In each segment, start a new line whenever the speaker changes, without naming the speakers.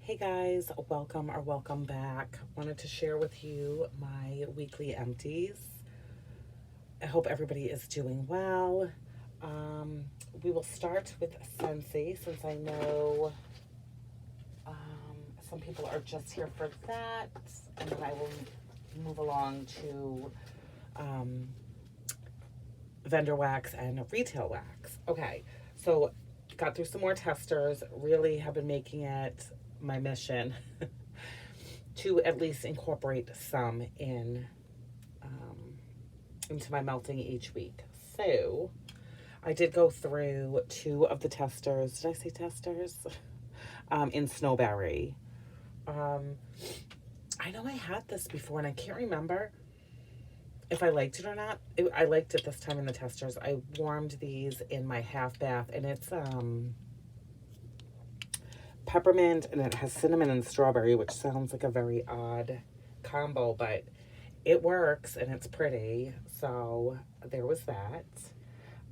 Hey guys, welcome or welcome back. Wanted to share with you my weekly empties. I hope everybody is doing well. We will start with Scentsy since I know some people are just here for that, and then I will move along to vendor wax and retail wax. Okay, so got through some more testers, really have been making it my mission to at least incorporate some into my melting each week. So I did go through two of the testers. Did I say testers? In Snowberry. I know I had this before and I can't remember if I liked it or not. I liked it this time in the testers. I warmed these in my half bath, and it's peppermint, and it has cinnamon and strawberry, which sounds like a very odd combo, but it works and it's pretty. So there was that.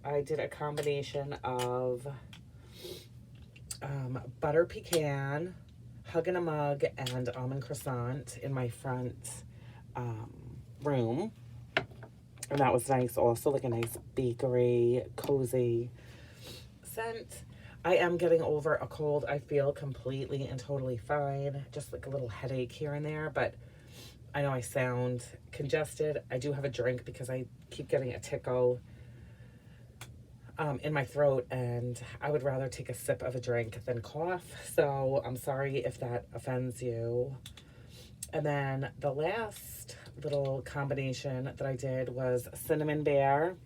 I did a combination of butter pecan, hug in a mug, and almond croissant in my front room. And that was nice also, like a nice bakery, cozy scent. I am getting over a cold. I feel completely and totally fine. Just like a little headache here and there, but I know I sound congested. I do have a drink because I keep getting a tickle in my throat, and I would rather take a sip of a drink than cough. So I'm sorry if that offends you. And then the last little combination that I did was cinnamon bear,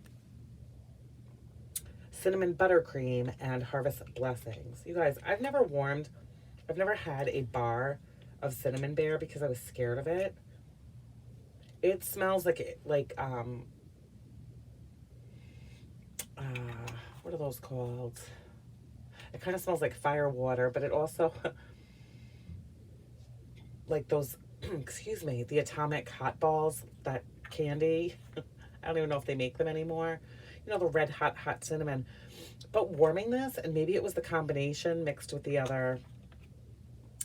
cinnamon buttercream, and harvest blessings. You guys, I've never had a bar of cinnamon bear because I was scared of it. It smells like what are those called? It kind of smells like fire water, but it also like those excuse me, the atomic hot balls, that candy. I don't even know if they make them anymore. You know, the red hot cinnamon. But warming this, and maybe it was the combination mixed with the other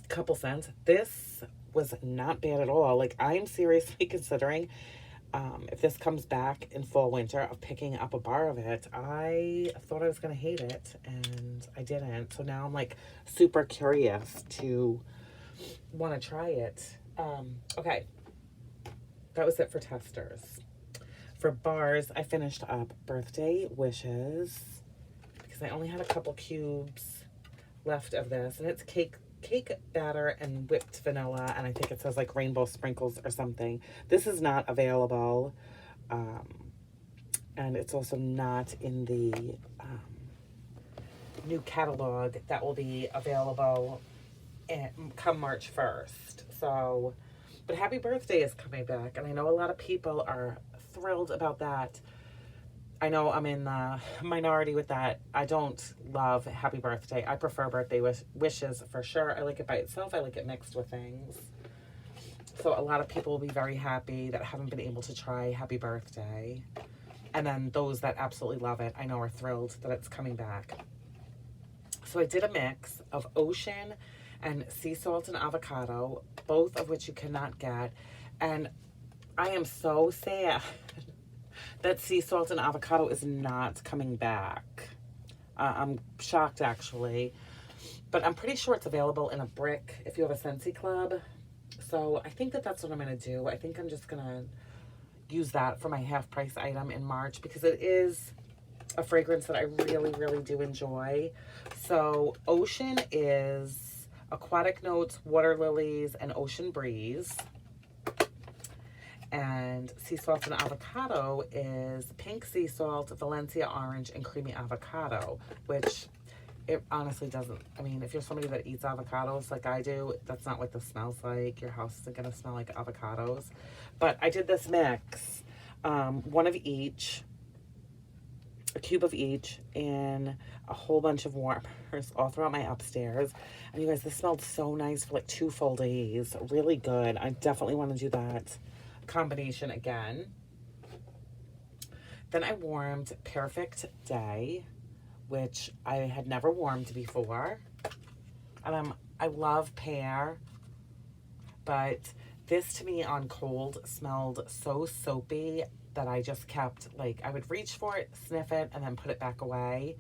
couple scents, this was not bad at all. Like, I'm seriously considering, if this comes back in fall winter, of picking up a bar of it. I thought I was going to hate it, and I didn't. So now I'm like super curious to want to try it. Okay, that was it for testers. For bars, I finished up birthday wishes because I only had a couple cubes left of this, and it's cake batter and whipped vanilla, and I think it says like rainbow sprinkles or something. This is not available, and it's also not in the new catalog that will be available come March 1st. So, but happy birthday is coming back, and I know a lot of people are thrilled about that. I know I'm in the minority with that. I don't love happy birthday. I prefer birthday wishes for sure. I like it by itself. I like it mixed with things. So a lot of people will be very happy that haven't been able to try happy birthday. And then those that absolutely love it, I know, are thrilled that it's coming back. So I did a mix of ocean and sea salt and avocado, both of which you cannot get. And I am so sad that sea salt and avocado is not coming back. I'm shocked, actually. But I'm pretty sure it's available in a brick if you have a Scentsy Club. So I think that that's what I'm going to do. I think I'm just going to use that for my half price item in March because it is a fragrance that I really, really do enjoy. So ocean is aquatic notes, water lilies, and ocean breeze. And sea salt and avocado is pink sea salt, Valencia orange, and creamy avocado, which it honestly doesn't. I mean, if you're somebody that eats avocados like I do, that's not what this smells like. Your house isn't going to smell like avocados. But I did this mix, one of each, a cube of each, in a whole bunch of warmers all throughout my upstairs. And you guys, this smelled so nice for like 2 full days. Really good. I definitely want to do that combination again. Then I warmed Perfect Day, which I had never warmed before. And I love pear, but this to me on cold smelled so soapy that I just kept, like, I would reach for it, sniff it, and then put it back away.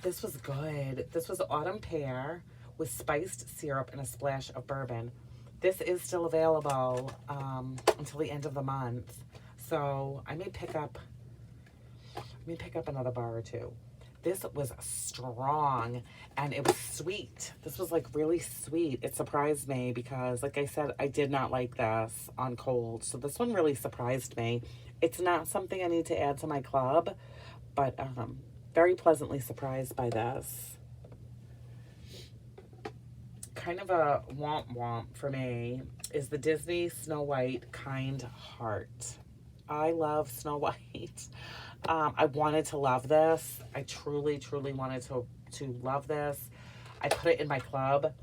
This was good. This was autumn pear with spiced syrup and a splash of bourbon. This is still available until the end of the month. So I may pick up another bar or two. This was strong and it was sweet. This was like really sweet. It surprised me because, like I said, I did not like this on cold. So this one really surprised me. It's not something I need to add to my club, but very pleasantly surprised by this. Kind of a womp womp for me is the Disney Snow White Kind Heart. I love Snow White. I wanted to love this. I truly, truly wanted to love this. I put it in my club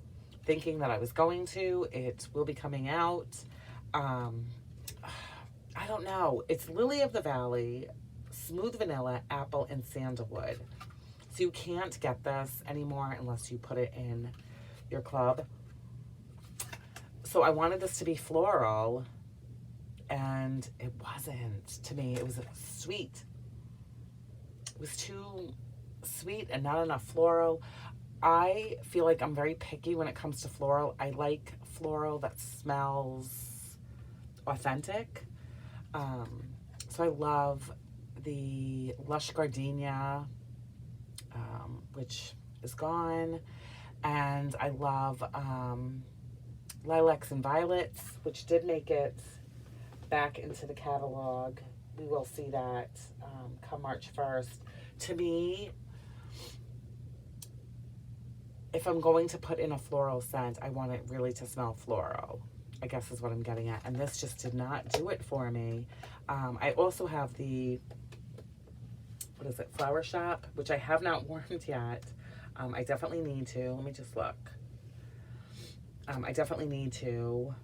thinking that I was going to. It will be coming out. I don't know. It's Lily of the Valley, smooth vanilla, apple, and sandalwood. So you can't get this anymore unless you put it in your club. So I wanted this to be floral, and it wasn't. To me, it was sweet. It was too sweet and not enough floral. I feel like I'm very picky when it comes to floral. I like floral that smells authentic. So I love the Lush Gardenia, which is gone. And I love Lilacs and Violets, which did make it back into the catalog. We will see that come March 1st. To me, if I'm going to put in a floral scent, I want it really to smell floral, I guess is what I'm getting at. And this just did not do it for me. I also have the, what is it, Flower Shop, which I have not warmed yet. I definitely need to. Let me just look. I definitely need to,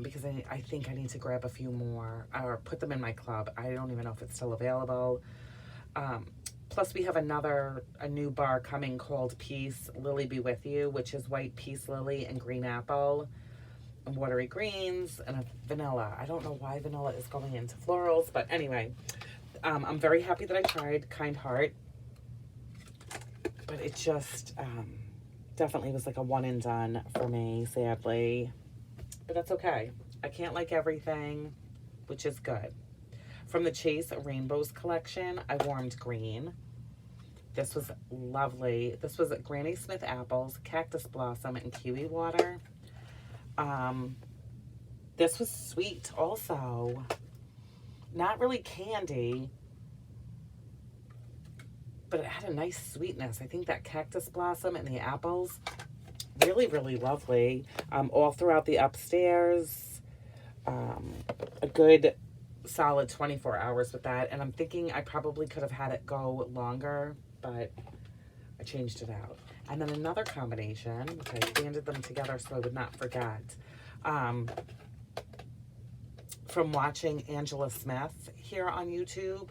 because I think I need to grab a few more or put them in my club. I don't even know if it's still available. Plus we have a new bar coming called Peace Lily Be With You, which is white peace lily and green apple and watery greens and a vanilla. I don't know why vanilla is going into florals, but anyway, I'm very happy that I tried Kind Heart, but it just definitely was like a one and done for me, sadly. But that's okay. I can't like everything, which is good. From the Chase Rainbows collection, I warmed green. This was lovely. This was Granny Smith apples, cactus blossom, and kiwi water. This was sweet also. Not really candy, but it had a nice sweetness. I think that cactus blossom and the apples, really, really lovely. All throughout the upstairs. A good solid 24 hours with that. And I'm thinking I probably could have had it go longer, but I changed it out. And then another combination, which I banded them together so I would not forget. From watching Angela Smith here on YouTube.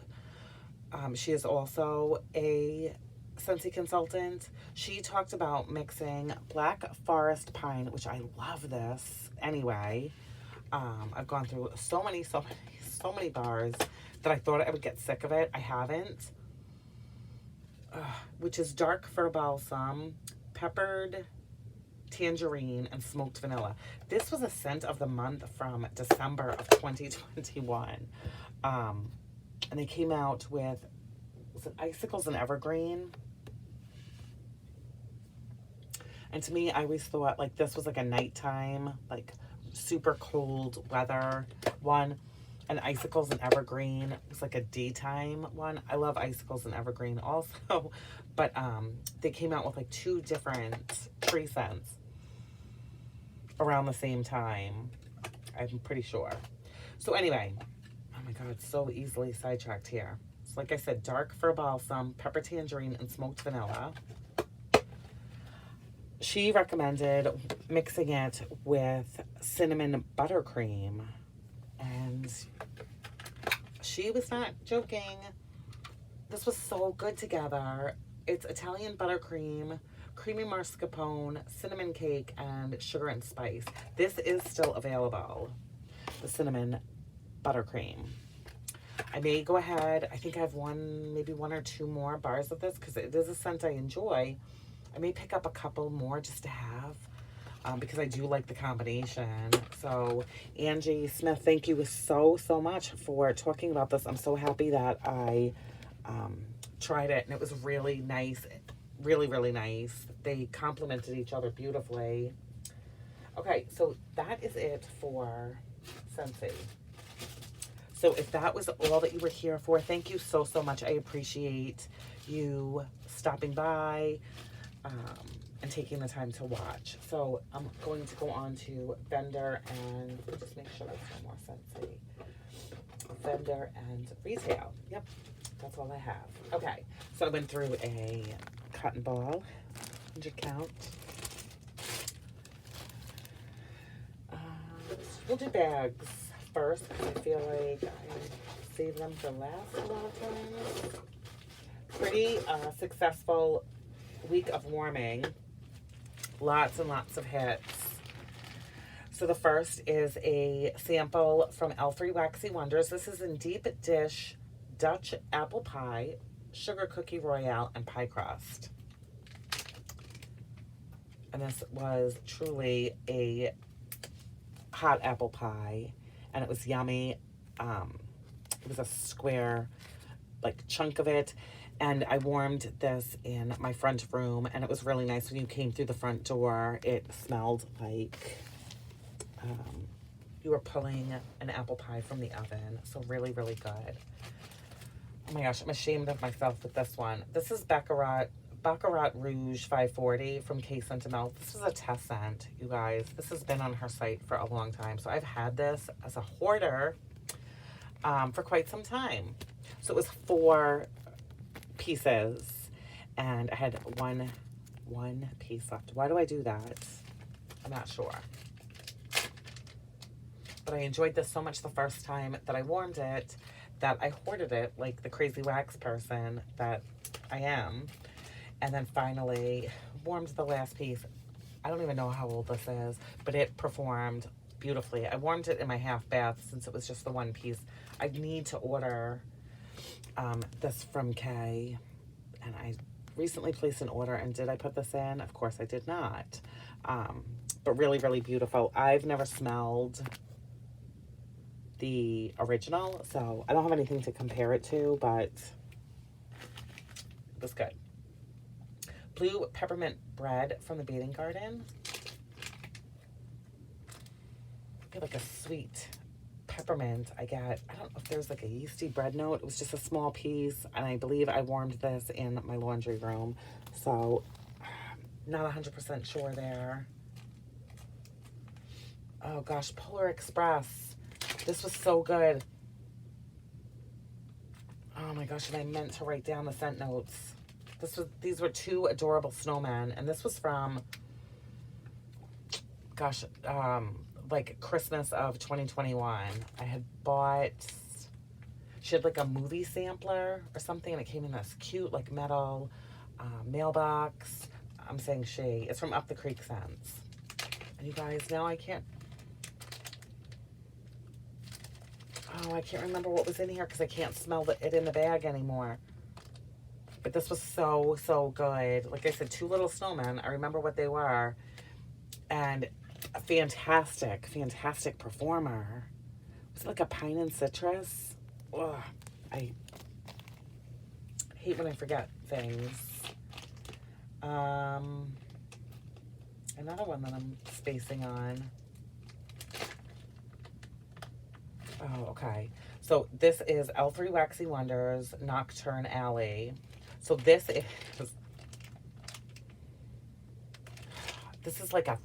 She is also a Scentsy consultant. She talked about mixing Black Forest Pine, which I love this anyway. I've gone through so many bars that I thought I would get sick of it. I haven't. Which is Dark Fir Balsam, Peppered Tangerine, and Smoked Vanilla. This was a scent of the month from December of 2021. And they came out with, was it Icicles and Evergreen? And to me, I always thought like this was like a nighttime, like super cold weather one. And Icicles and Evergreen was like a daytime one. I love Icicles and Evergreen also. But they came out with like two different tree scents around the same time. I'm pretty sure. So anyway, oh my God, so easily sidetracked here. So like I said, Dark Fir Balsam, Pepper Tangerine, and Smoked Vanilla. She recommended mixing it with Cinnamon Buttercream. And she was not joking. This was so good together. It's Italian buttercream, creamy mascarpone, cinnamon cake, and sugar and spice. This is still available, the cinnamon buttercream. I may go ahead, I think I have maybe one or two more bars of this because it is a scent I enjoy. I may pick up a couple more just to have because I do like the combination. So Angie Smith, thank you so much for talking about this. I'm so happy that I tried it and it was really nice. Really nice. They complemented each other beautifully. Okay, so that is it for Scentsy. So if that was all that you were here for, thank you so much. I appreciate you stopping by and taking the time to watch. So I'm going to go on to vendor and let me just make sure there's no more Scentsy. Vendor and retail. Yep, that's all I have. Okay, so I went through a cotton ball, 100 count. We'll do bags first because I feel like I save them for last a lot of times. Pretty successful week of warming. Lots and lots of hits. So the first is a sample from L3 Waxy Wonders. This is in Deep Dish Dutch Apple Pie, Sugar Cookie Royale, and Pie Crust. And this was truly a hot apple pie, and it was yummy. It was a square, like, chunk of it, and I warmed this in my front room, and it was really nice. When you came through the front door, it smelled like you were pulling an apple pie from the oven. So really good. Oh my gosh, I'm ashamed of myself with this one. This is Baccarat Rouge 540 from K Sentimel. This is a test scent, you guys. This has been on her site for a long time. So I've had this as a hoarder for quite some time. So it was 4 pieces and I had one piece left. Why do I do that? I'm not sure. But I enjoyed this so much the first time that I warmed it that I hoarded it like the crazy wax person that I am. And then finally warmed the last piece. I don't even know how old this is, but it performed beautifully. I warmed it in my half bath since it was just the one piece. I need to order this from Kay. And I recently placed an order, and did I put this in? Of course I did not. But really beautiful. I've never smelled the original, so I don't have anything to compare it to, but it was good. Blue Peppermint Bread from the Bathing Garden. I get like a sweet peppermint. I don't know if there's like a yeasty bread note. It was just a small piece, and I believe I warmed this in my laundry room, so not 100% sure there. Oh gosh, Polar Express. This was so good. Oh my gosh, and I meant to write down the scent notes. These were 2 adorable snowmen, and this was from, gosh, like Christmas of 2021. I had bought, she had like a movie sampler or something, and it came in this cute like metal mailbox. I'm saying she. It's from Up the Creek Scents. And you guys, now I can't remember what was in here because I can't smell it in the bag anymore. But this was so good. Like I said, 2 little snowmen. I remember what they were. And a fantastic performer. Was it like a pine and citrus? Ugh, I hate when I forget things. Another one that I'm spacing on. Oh, okay. So this is L3 Waxy Wonders Nocturne Alley. So this is like a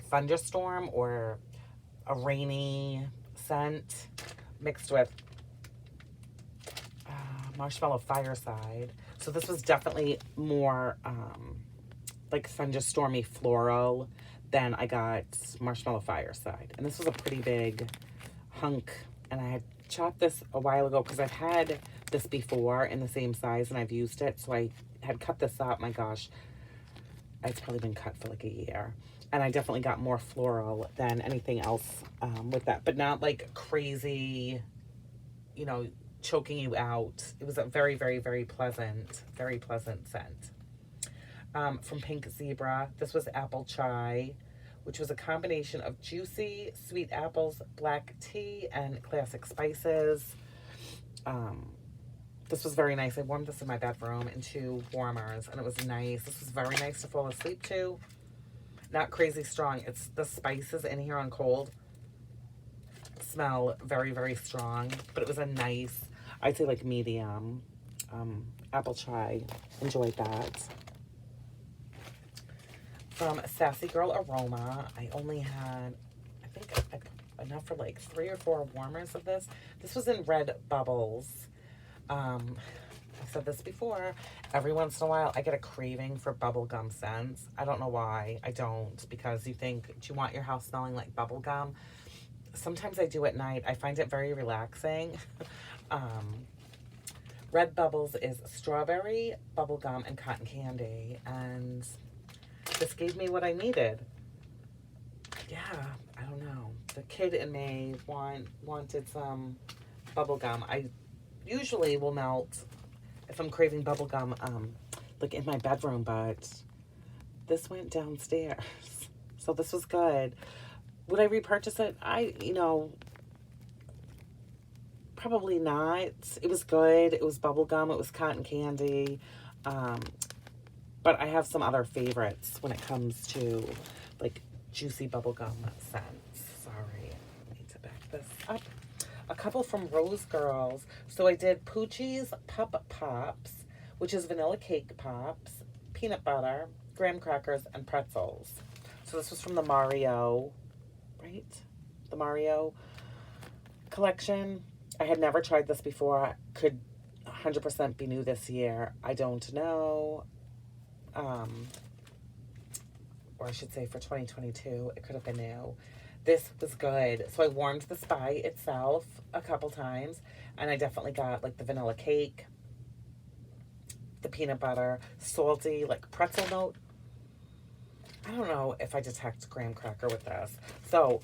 thunderstorm or a rainy scent mixed with marshmallow fireside. So this was definitely more like thunderstormy floral than I got marshmallow fireside. And this was a pretty big hunk. And I had chopped this a while ago because I've had this before in the same size, and I've used it. So I had cut this up. My gosh, it's probably been cut for like a year. And I definitely got more floral than anything else with that. But not like crazy, you know, choking you out. It was a very, very, very pleasant scent. From Pink Zebra, this was apple chai, which was a combination of juicy sweet apples, black tea, and classic spices. This was very nice. I warmed this in my bedroom in 2 warmers, and it was nice. This was very nice to fall asleep to. Not crazy strong. It's the spices in here on cold smell very, very strong, but it was a nice, I'd say like medium apple chai. Enjoyed that. From Sassy Girl Aroma, I only had, I think I put enough for like 3 or 4 warmers of this. This was in red bubbles. I've said this before, every once in a while I get a craving for bubblegum scents. I don't know why. I don't, because you think, do you want your house smelling like bubblegum? Sometimes I do at night. I find it very relaxing. Red Bubbles is strawberry, bubblegum, and cotton candy, and this gave me what I needed. Yeah, I don't know. The kid in me wanted some bubblegum. I usually will melt if I'm craving bubblegum, like in my bedroom, but this went downstairs. So this was good. Would I repurchase it? Probably not. It was good. It was bubblegum. It was cotton candy. But I have some other favorites when it comes to like juicy bubblegum scents. Sorry, I need to back this up. A couple from Rose Girls. So I did Poochie's Pup Pops, which is vanilla cake pops, peanut butter, graham crackers, and pretzels. So this was from the Mario, right? The Mario collection. I had never tried this before. Could 100% be new this year. I don't know. Or I should say for 2022, it could have been new. This was good. So I warmed this by itself a couple times, and I definitely got like the vanilla cake, the peanut butter, salty, like pretzel note. I don't know if I detect graham cracker with this. So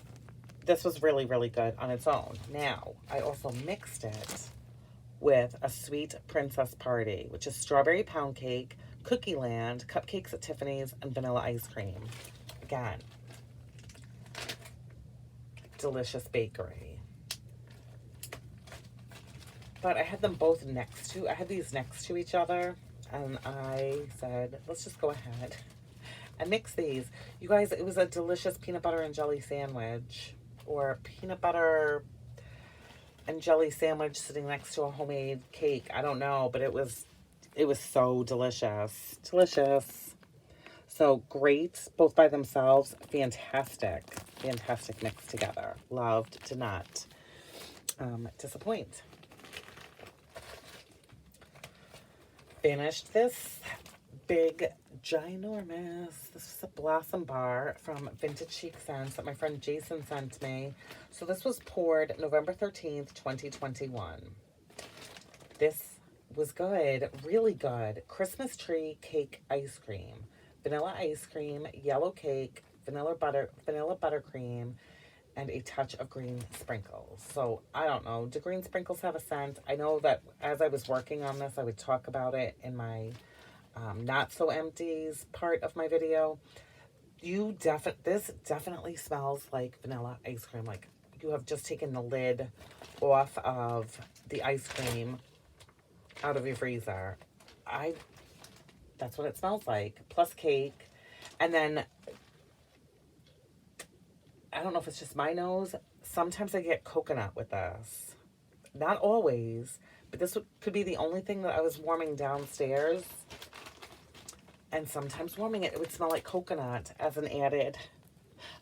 this was really, really good on its own. Now, I also mixed it with a Sweet Princess Party, which is strawberry pound cake, Cookie Land, cupcakes at Tiffany's, and vanilla ice cream. Again, delicious bakery. But I had them both I had these next to each other, and I said, let's just go ahead and mix these. You guys, it was a delicious peanut butter and jelly sandwich, or peanut butter and jelly sandwich sitting next to a homemade cake. I don't know, but it was so delicious. Delicious. So great, both by themselves. Fantastic. Fantastic mix together. Loved, did not disappoint. Finished this big, ginormous, this is a Blossom Bar from Vintage Chic Scents that my friend Jason sent me. So this was poured November 13th, 2021. This was good, really good. Christmas tree cake ice cream, vanilla ice cream, yellow cake, vanilla buttercream, and a touch of green sprinkles. So I don't know, do green sprinkles have a scent? I know that as I was working on this, I would talk about it in my not so empties part of my video. This definitely smells like vanilla ice cream. Like you have just taken the lid off of the ice cream out of your freezer. That's what it smells like. Plus cake. And then, I don't know if it's just my nose. Sometimes I get coconut with this. Not always, but this could be the only thing that I was warming downstairs. And sometimes warming it would smell like coconut as an added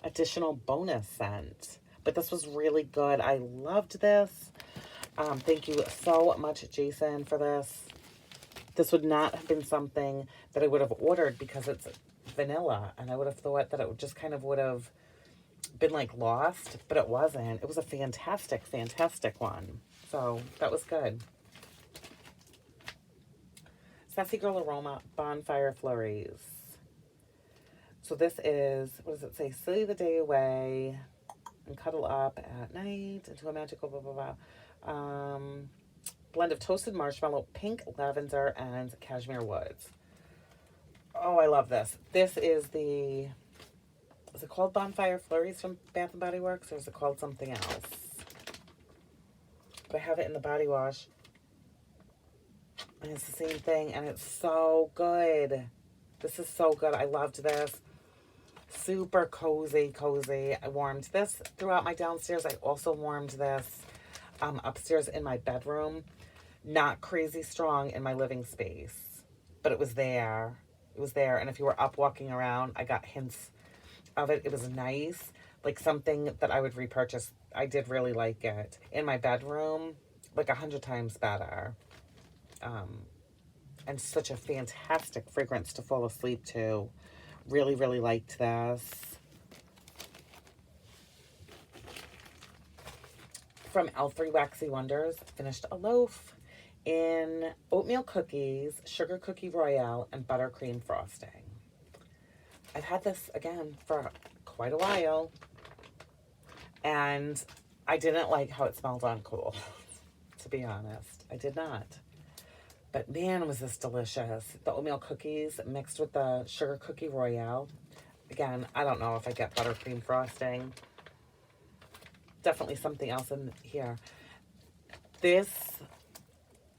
additional bonus scent. But this was really good. I loved this. Thank you so much, Jason, for this. This would not have been something that I would have ordered because it's vanilla. And I would have thought that it just kind of would have been like lost, but it wasn't. It was a fantastic, fantastic one. So that was good. Sassy Girl Aroma Bonfire Flurries. So this is, what does it say? Silly the day away and cuddle up at night into a magical blah, blah, blah. Blend of toasted marshmallow, pink lavender, and cashmere woods. Oh, I love this. This is the, is it called Bonfire Flurries from Bath & Body Works, or is it called something else? But I have it in the body wash. And it's the same thing, and it's so good. This is so good. I loved this. Super cozy. I warmed this throughout my downstairs. I also warmed this upstairs in my bedroom. Not crazy strong in my living space, but it was there. It was there, and if you were up walking around, I got hints of it. It was nice, like something that I would repurchase. I did really like it. In my bedroom, like 100 times better. And such a fantastic fragrance to fall asleep to. Really, really liked this. From L3 Waxy Wonders, finished a loaf in oatmeal cookies, sugar cookie royale, and buttercream frosting. I've had this, again, for quite a while, and I didn't like how it smelled on cool, to be honest. I did not. But man, was this delicious. The oatmeal cookies mixed with the sugar cookie royale. Again, I don't know if I get buttercream frosting. Definitely something else in here. This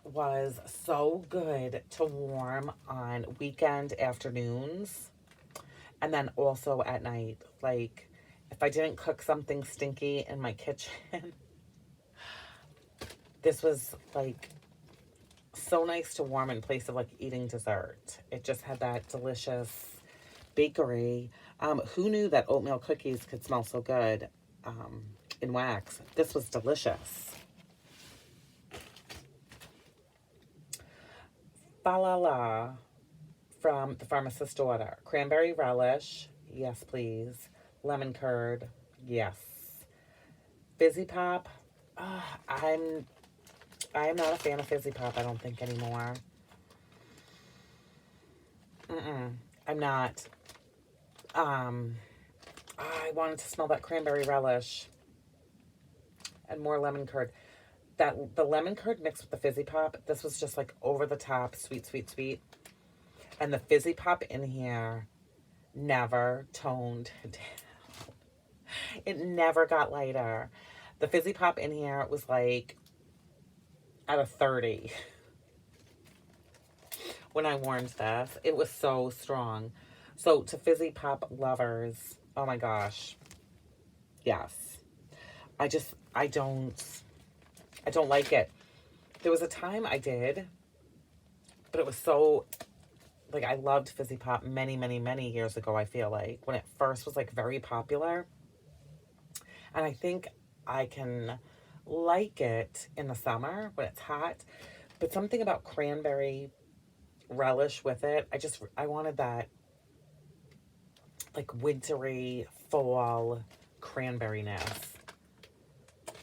was so good to warm on weekend afternoons. And then also at night. Like, if I didn't cook something stinky in my kitchen, this was like so nice to warm in place of like eating dessert. It just had that delicious bakery. Who knew that oatmeal cookies could smell so good in wax? This was delicious. Fa La La from The Pharmacist's Daughter. Cranberry relish, yes please. Lemon curd, yes. Fizzy Pop, I'm not a fan of Fizzy Pop, I don't think, anymore. I'm not. I wanted to smell that cranberry relish and more lemon curd. The lemon curd mixed with the Fizzy Pop, this was just like over the top, sweet, sweet, sweet. And the Fizzy Pop in here never toned down. It never got lighter. The Fizzy Pop in here was like at a 30 when I warmed this. It was so strong. So to Fizzy Pop lovers, oh my gosh, yes. I don't like it. There was a time I did, but it was so, like, I loved Fizzy Pop many, many, many years ago, I feel like, when it first was, like, very popular. And I think I can like it in the summer when it's hot, but something about cranberry relish with it, I wanted that, like, wintry, fall cranberryness.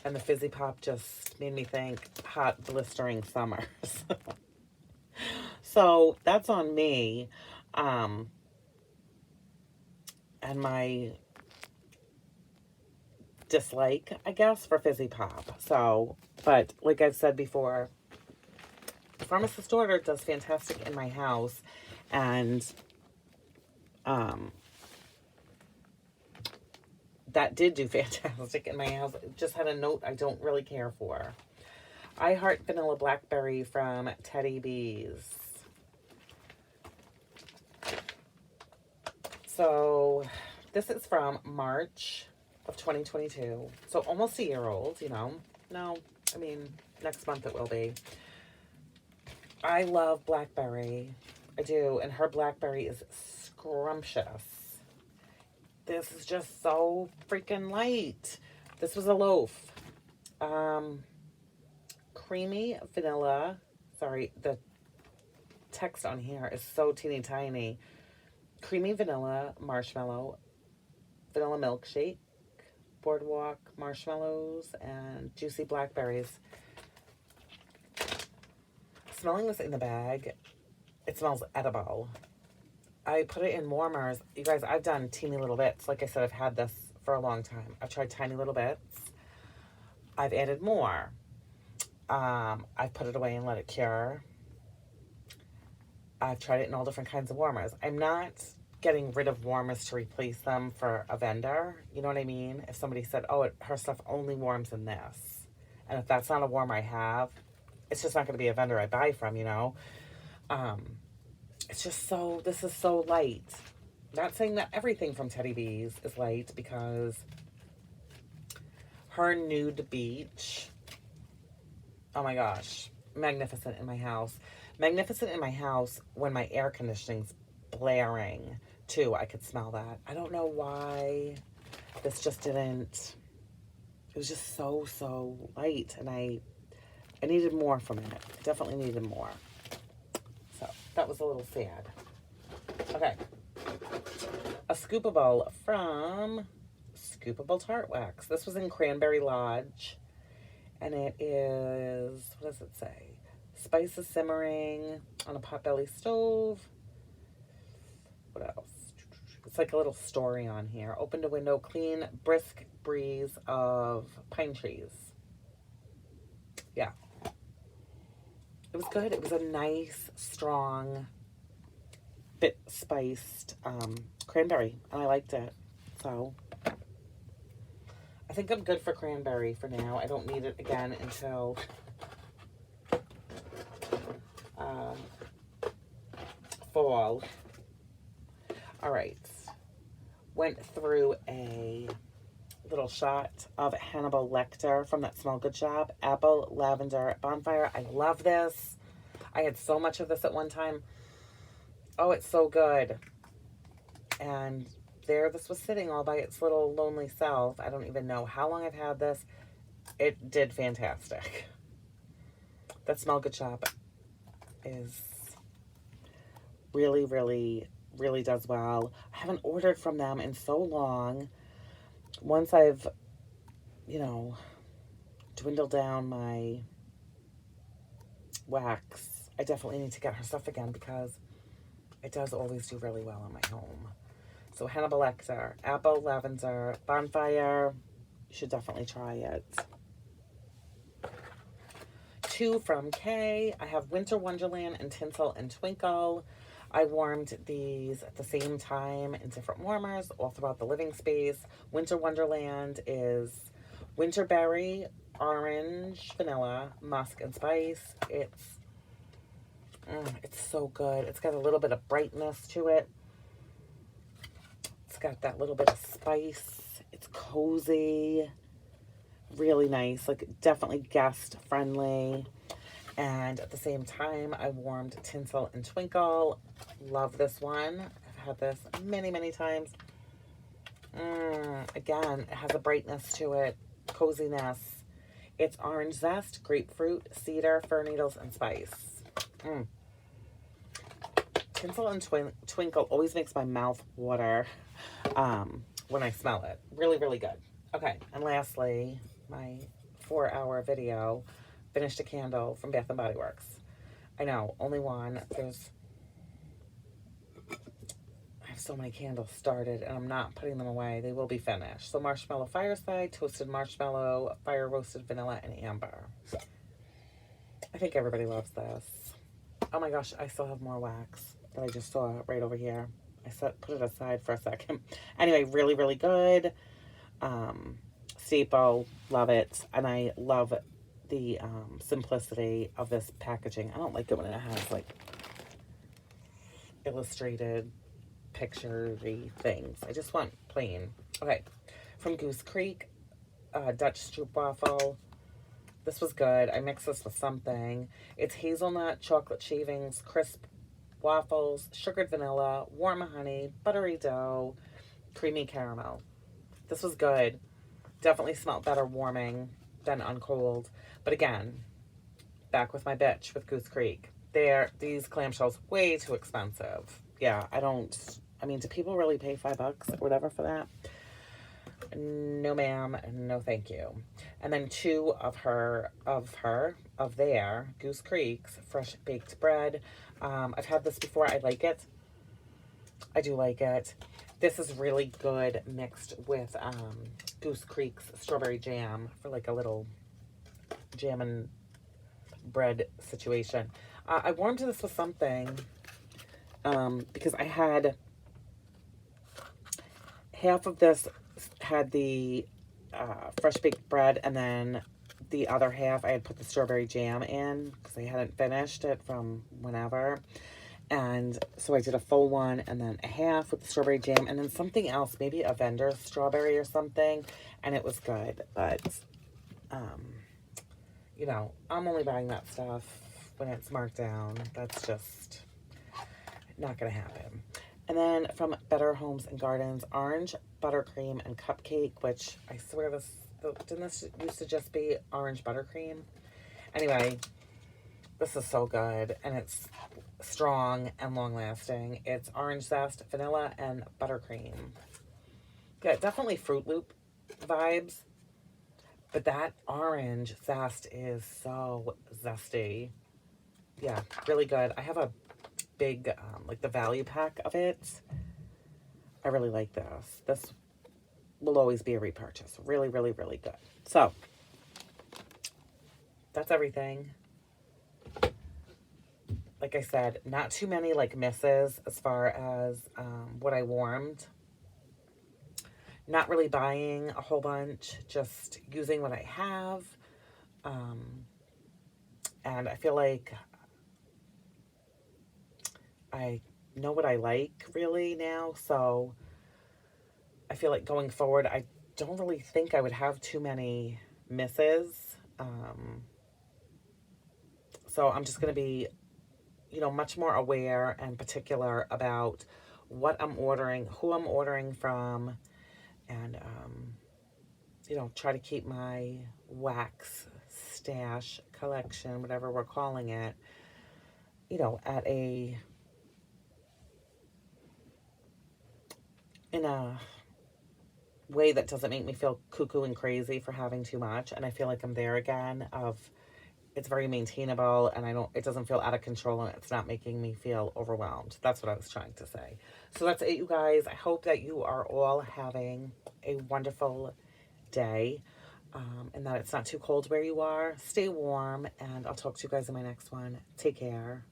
And the Fizzy Pop just made me think hot, blistering summers. So that's on me. And my dislike, I guess, for Fizzy Pop. So, but like I've said before, The Pharmacist's Daughter does fantastic in my house. And that did do fantastic in my house. It just had a note I don't really care for. I Heart Vanilla Blackberry from Teddy Bees. So this is from March of 2022. So almost a year old, you know. No, I mean, next month it will be. I love blackberry. I do. And her blackberry is scrumptious. This is just so freaking light. This was a loaf. Creamy vanilla. Sorry, the text on here is so teeny tiny. Creamy vanilla marshmallow, vanilla milkshake, boardwalk marshmallows, and juicy blackberries. Smelling this in the bag, It smells edible. I put it in warmers. You guys, I've done teeny little bits. Like I said, I've had this for a long time. I've tried tiny little bits. I've added more. I've put it away and let it cure. I've tried it in all different kinds of warmers. I'm not getting rid of warmers to replace them for a vendor. You know what I mean? If somebody said, oh, her stuff only warms in this. And if that's not a warmer I have, it's just not going to be a vendor I buy from, you know? It's just so, this is so light. Not saying that everything from Teddy B's is light, because her Nude Beach, oh my gosh, magnificent in my house. Magnificent in my house when my air conditioning's blaring too. I could smell that. I don't know why this just didn't, it was just so light, and I needed more from it. Definitely needed more. So that was a little sad. Okay. A Scoopable from Scoopable Tart Wax. This was in Cranberry Lodge. And it is, what does it say? Spices simmering on a potbelly stove. What else? It's like a little story on here. Open to window, clean, brisk breeze of pine trees. Yeah. It was good. It was a nice, strong, bit spiced cranberry. And I liked it. So I think I'm good for cranberry for now. I don't need it again until fall. All right. Went through a little shot of Hannibal Lecter from that Smell Good shop. Apple Lavender Bonfire. I love this. I had so much of this at one time. Oh, it's so good. And there this was sitting all by its little lonely self. I don't even know how long I've had this. It did fantastic. That Smell Good shop is really does well. I haven't ordered from them in so long. Once I've, you know, dwindled down my wax, I definitely need to get her stuff again, because it does always do really well in my home. So Hannibal Lecter, Apple Lavender Bonfire. You should definitely try it. 2 from Kay. I have Winter Wonderland and Tinsel and Twinkle. I warmed these at the same time in different warmers all throughout the living space. Winter Wonderland is winterberry, orange, vanilla, musk, and spice. It's so good. It's got a little bit of brightness to it. It's got that little bit of spice. It's cozy. Really nice. Like, definitely guest friendly. And at the same time, I warmed Tinsel and Twinkle. Love this one. I've had this many times. Again, it has a brightness to it. Coziness. It's orange zest, grapefruit, cedar, fir needles, and spice. Tinsel and Twinkle always makes my mouth water when I smell it. Really good. Okay, and lastly, my 4-hour video, finished a candle from Bath & Body Works. I know, only one. I have so many candles started, and I'm not putting them away. They will be finished. So Marshmallow Fireside, Toasted Marshmallow, Fire Roasted Vanilla, and Amber. I think everybody loves this. Oh my gosh, I still have more wax that I just saw right over here. I put it aside for a second. Anyway, really good. Staple, love it. And I love the simplicity of this packaging. I don't like it when it has like illustrated picture-y things. I just want plain. Okay, from Goose Creek, Dutch Stroopwafel. This was good. I mixed this with something. It's hazelnut, chocolate shavings, crisp waffles, sugared vanilla, warm honey, buttery dough, creamy caramel. This was good. Definitely smelled better warming than on cold. But again, back with my bitch with Goose Creek. These clamshells way too expensive. Yeah, I mean, do people really pay $5 or whatever for that? No ma'am, no thank you. And then 2 of their Goose Creek's fresh baked bread. I've had this before. I like it. I do like it. This is really good mixed with Goose Creek's strawberry jam for like a little jam and bread situation. I warmed this with something because I had half of this had the fresh baked bread, and then the other half I had put the strawberry jam in because I hadn't finished it from whenever. And so I did a full one and then a half with the strawberry jam and then something else, maybe a vendor's strawberry or something, and it was good. But, you know, I'm only buying that stuff when it's marked down. That's just not going to happen. And then from Better Homes and Gardens, orange buttercream and cupcake, which I swear didn't this used to just be orange buttercream? Anyway, this is so good, and it's strong and long-lasting. It's orange zest, vanilla, and buttercream. Yeah, definitely Fruit Loop vibes, but that orange zest is so zesty. Yeah, really good. I have a big, like the value pack of it. I really like this. This will always be a repurchase. Really, really, really good. So, that's everything. Like I said, not too many like misses as far as what I warmed. Not really buying a whole bunch, just using what I have. And I feel like I know what I like really now. So I feel like going forward, I don't really think I would have too many misses. So I'm just going to be, you know, much more aware and particular about what I'm ordering, who I'm ordering from, and, you know, try to keep my wax stash collection, whatever we're calling it, you know, in a way that doesn't make me feel cuckoo and crazy for having too much. And I feel like I'm there again of it's very maintainable, and it doesn't feel out of control, and it's not making me feel overwhelmed. That's what I was trying to say. So that's it, you guys. I hope that you are all having a wonderful day, and that it's not too cold where you are. Stay warm, and I'll talk to you guys in my next one. Take care.